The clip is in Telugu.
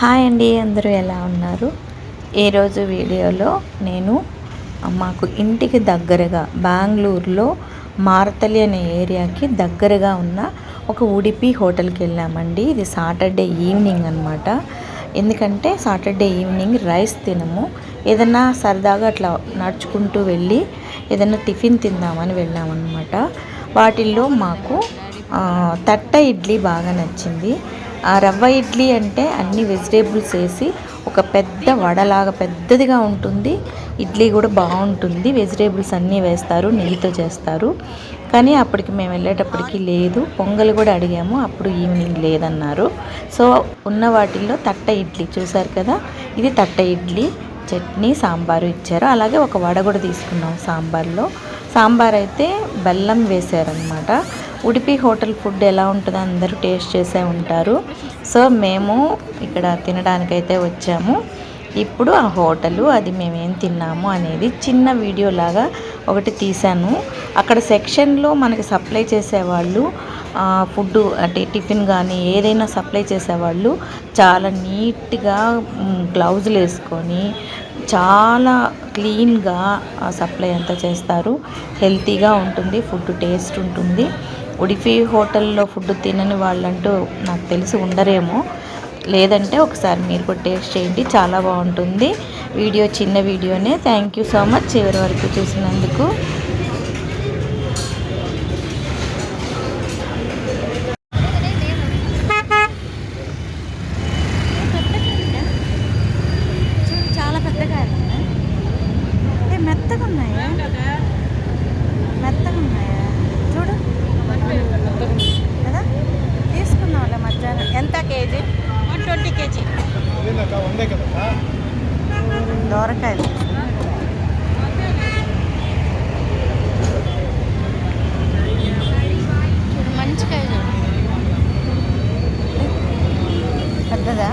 హాయ్ అండి, అందరూ ఎలా ఉన్నారు? ఈరోజు వీడియోలో నేను మాకు ఇంటికి దగ్గరగా బెంగళూరులో మారతల్లి అనే ఏరియాకి దగ్గరగా ఉన్న ఒక ఉడిపి హోటల్కి వెళ్ళామండి. ఇది సాటర్డే ఈవినింగ్ అనమాట. ఎందుకంటే సాటర్డే ఈవినింగ్ రైస్ తినము, ఏదన్నా సరదాగా అట్లా నడుచుకుంటూ వెళ్ళి ఏదన్నా టిఫిన్ తిందామని వెళ్ళామన్నమాట. వాటిల్లో మాకు తట్ట ఇడ్లీ బాగా నచ్చింది. ఆ రవ్వ ఇడ్లీ అంటే అన్ని వెజిటేబుల్స్ వేసి ఒక పెద్ద వడలాగా పెద్దదిగా ఉంటుంది. ఇడ్లీ కూడా బాగుంటుంది, వెజిటేబుల్స్ అన్నీ వేస్తారు, నెయ్యితో చేస్తారు. కానీ అప్పటికి మేము వెళ్ళేటప్పటికి లేదు. పొంగల్ కూడా అడిగాము, అప్పుడు ఈవినింగ్ లేదన్నారు. సో ఉన్న వాటిల్లో తట్ట ఇడ్లీ చూసారు కదా, ఇది తట్ట ఇడ్లీ, చట్నీ, సాంబారు ఇచ్చారు. అలాగే ఒక వడ కూడా తీసుకున్నాం సాంబార్లో. సాంబార్ అయితే బెల్లం వేశారనమాట. ఉడిపి హోటల్ ఫుడ్ ఎలా ఉంటుందో అందరూ టేస్ట్ చేసే ఉంటారు. సో మేము ఇక్కడ తినడానికైతే వచ్చాము. ఇప్పుడు ఆ హోటలు, అది మేమేం తిన్నాము అనేది చిన్న వీడియో లాగా ఒకటి తీశాను. అక్కడ సెక్షన్లో మనకి సప్లై చేసేవాళ్ళు ఫుడ్ అంటే టిఫిన్ కానీ ఏదైనా సప్లై చేసేవాళ్ళు చాలా నీట్గా గ్లౌజులు వేసుకొని చాలా క్లీన్గా సప్లై అంతా చేస్తారు. హెల్తీగా ఉంటుంది, ఫుడ్ టేస్ట్ ఉంటుంది. ఉడిపి హోటల్లో ఫుడ్ తినని వాళ్ళంటూ నాకు తెలిసి ఉండరేమో. లేదంటే ఒకసారి మీరు కూడా టేస్ట్ చేయండి, చాలా బాగుంటుంది. వీడియో చిన్న వీడియోనే. థ్యాంక్ యూ సో మచ్ చివరి వరకు చూసినందుకు. చాలా పెద్దగా మెత్తగా ఉన్నాయా, మెత్తగా ఉన్నాయా చూడు కదా. తీసుకున్నాం మధ్యాహ్నం. ఎంత కేజీ? 120 kg దోరకాయలు. మంచిగా పెద్దదా?